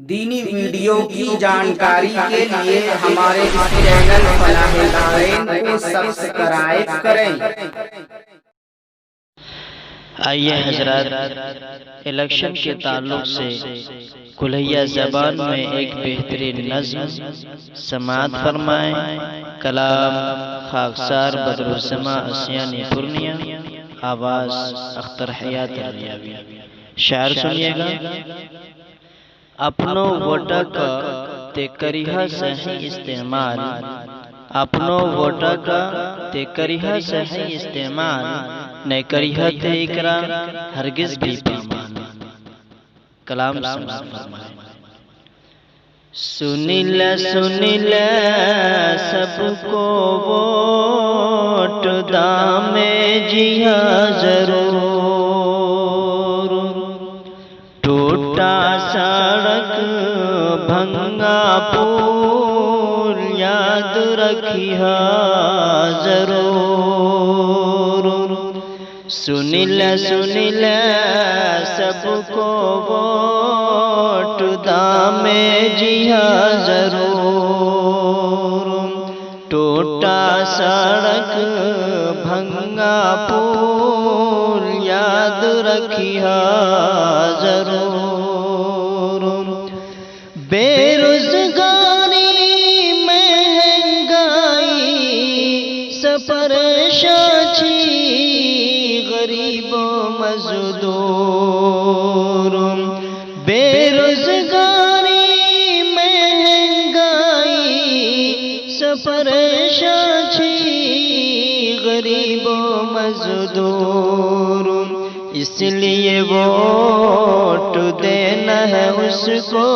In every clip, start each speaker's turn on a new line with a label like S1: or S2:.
S1: दीनी वीडियो की जानकारी के लिए हमारे इस चैनल फलाह-ए-दारैन को सब्सक्राइब करें।
S2: आइए हजरत, इलेक्शन के ताल्लुक से कुल्हिया ज़बान में एक बेहतरीन नज़्म समाअत फरमाएं। कलाम खाकसार बदरुज़्ज़मा असियानी पूर्णिया, आवाज़ अख्तर हयात रियावी। शायर सुनिएगा। अपनो वोटा का ते करिहा सही इस्तेमाल, अपनो वोटा का ते करिहा सही इस्तेमाल, न करिहा ते इकरा हरगिज भी पामाल। कलाम समाअत फरमाए। सुनिला सबको वोट दामे जिहा जरूर, टूटा सड़क भंगा पुल याद रखिहा जरूर। सुनिला सबको वोट दामे जिहा जरूर, टूटा सड़क भंगा पुल याद रखिहा जरूर। बेरोजगारी महंगाई सपरेशान छी गरीब मजदूर। बेरोजगारी महंगाई सपरेशान छी गरीब मजदूर। इसलिए वोट देना है उसको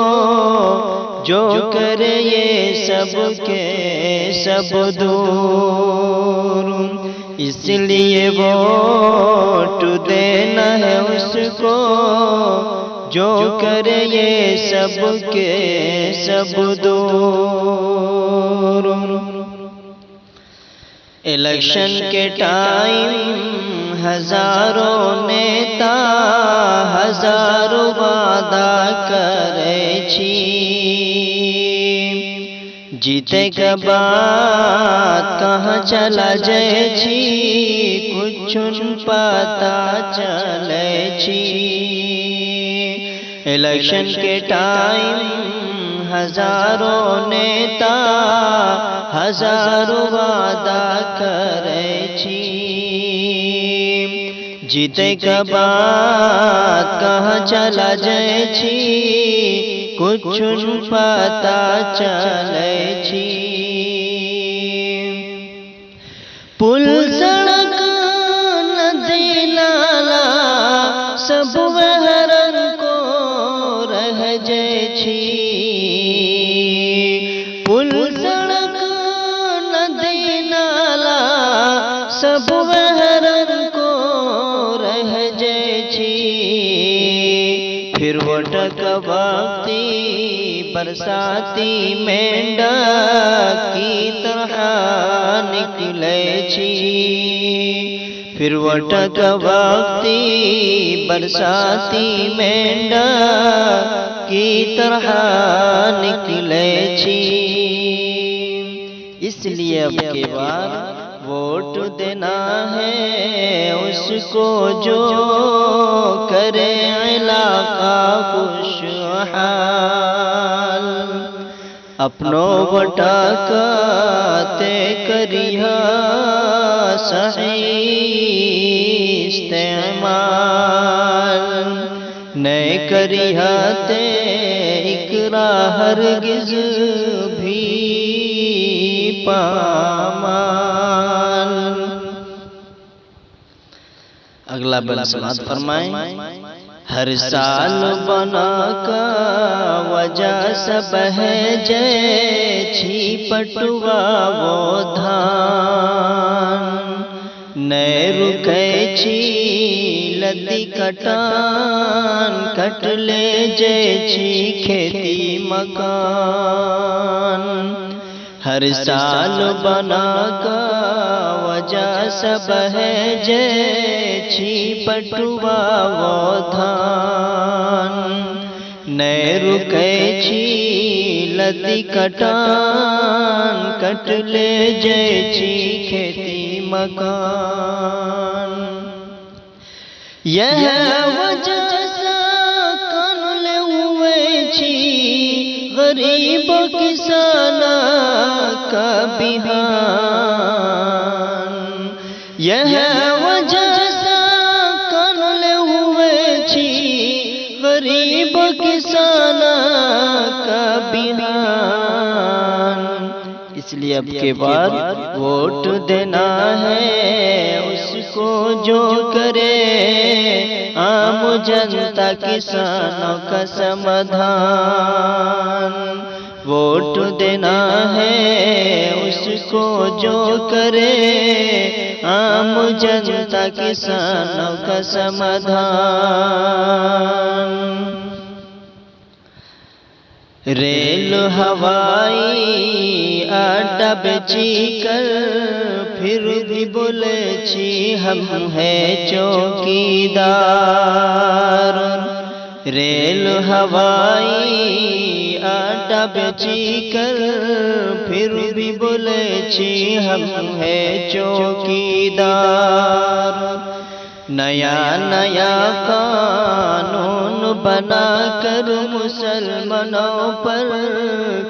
S2: जो करे ये सबके सब दूर। इसलिए वोट देना है उसको जो करे ये सबके सब दूर। इलेक्शन के टाइम हजारों नेता हजारों वादा करे छी, जीते के बाद कहाँ चला जाए छी कुछ पता चले छी। इलेक्शन के टाइम हजारों नेता हजारों वादा करे छी, जीते के बाद कहाँ चला जाए छी कुछ पता चले छी। पुल सड़क नदी नाला सब वहरन को रह जाए छी। पुल सड़क नदी नाला सब वहरन को रह जाए छी। फिर वोटक वक्ती बरसाती मेंढा की तरह निकले छी। फिर वोटक वक्ती बरसाती मेंढा की तरह निकले छी। इसलिए अब के बाद वोट देना है उसको जो करे इलाका खुशहाल। अपनो वोटा का ते करिहा सही इस्तेमाल, नहीं करिहा ते इकरा हरगिज भी पामाल। अगला बंद समाअत फरमाएं। हर साल बना का वजह सब है जय छी पटुआ वो धान, नए रुके छी लदी कटान कट ले जय छी खेती मकान। हर साल बना का वजह सब है जय छी पटुआ वो धान, नै रुकै छी लती कटान, कट ले जाइ छी खेती मकान। यह वजह सा कान ले हुए छी गरीब किसान का बिहान। यह वजह सा कान ले हुए छी गरीब किसान का बिहान। इसलिए अब के बाद वोट देना है उसको जो करे आम जनता किसानों का समाधान। वोट देना है उसको जो करे आम जनता किसानों का समाधान। रेल हवाई अड्डा बेची कर फिर भी बोले छी हम है चौकीदार। रेल हवाई अड्डा बेची कर फिर भी बोले छी हम है चौकीदार। नया नया कानून बना कर मुसलमानों पर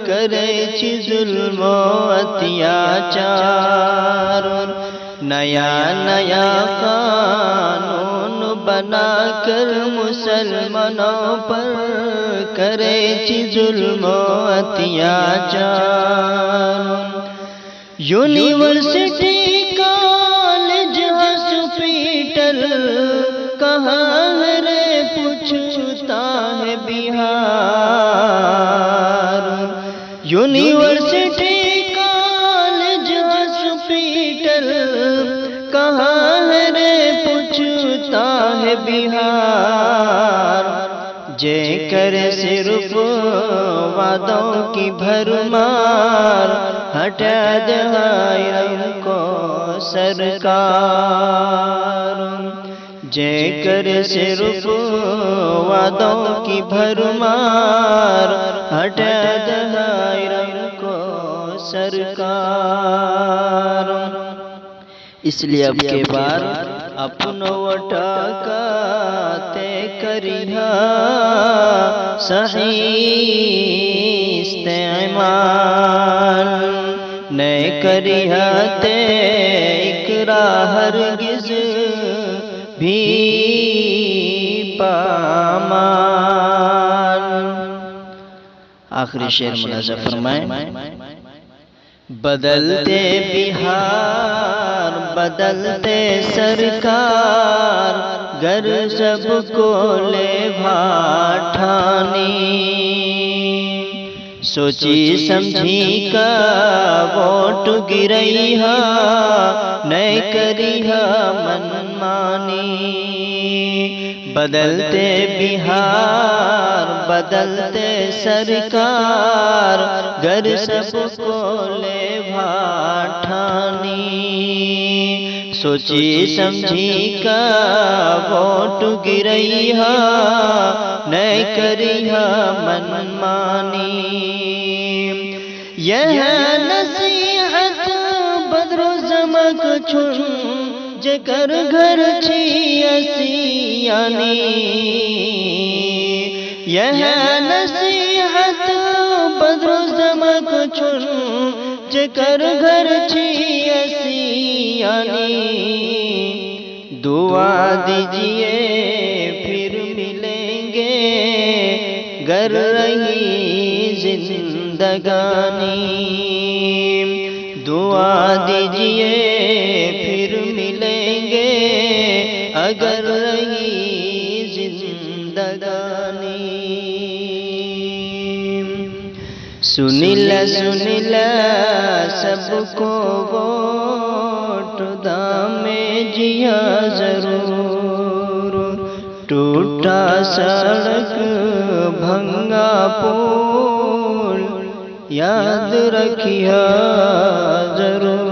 S2: करे छी जुल्म अत्याचार। नया नया कानून बना कर मुसलमानों पर करे छी जुल्म अत्याचार। यूनिवर्सिटी कॉलेज हॉस्पिटल कहाँ रे पूछता है बिहार। यूनिवर्सिटी कॉलेज हॉस्पिटल कहाँ रे पूछता है बिहार। जे करे सिर्फ वादों की भरमार हटा दे हमको सरकार। जे करे सिर्फ वादों की भरमार हटा दे हमको सरकार। इसलिए अब के बार अपनो वोटा का तय करिहा सही इस्तेमाल। नै करिहा ते इकरा हरगिज भी पामाल। आखिरी शेर मुलाजा फरमाए। बदलते बिहार बदलते सरकार गर सबको ले भाठानी। सोची समझी का वोट गिरैहा नहीं करिहा मनमानी। बदलते बिहार बदलते सरकार गर सबको ले भाठानी। सोची समझी का वोट गिरैहा नहीं करिहा मनमानी। यह नसीहत बदरो जमक छुन जेकर घर छी असियानी। यह नसीहत बदरो जमक छुन जेकर घर छी असियानी। दुआ दीजिए फिर मिलेंगे गर रही जिंदगानी। दुआ दीजिए फिर मिलेंगे अगर रही जिंदगानी। सुनिला सुनिला सबको वोट दामे जिया जरूर। टूटा सड़क भंगा पुल याद रखिया जरूर।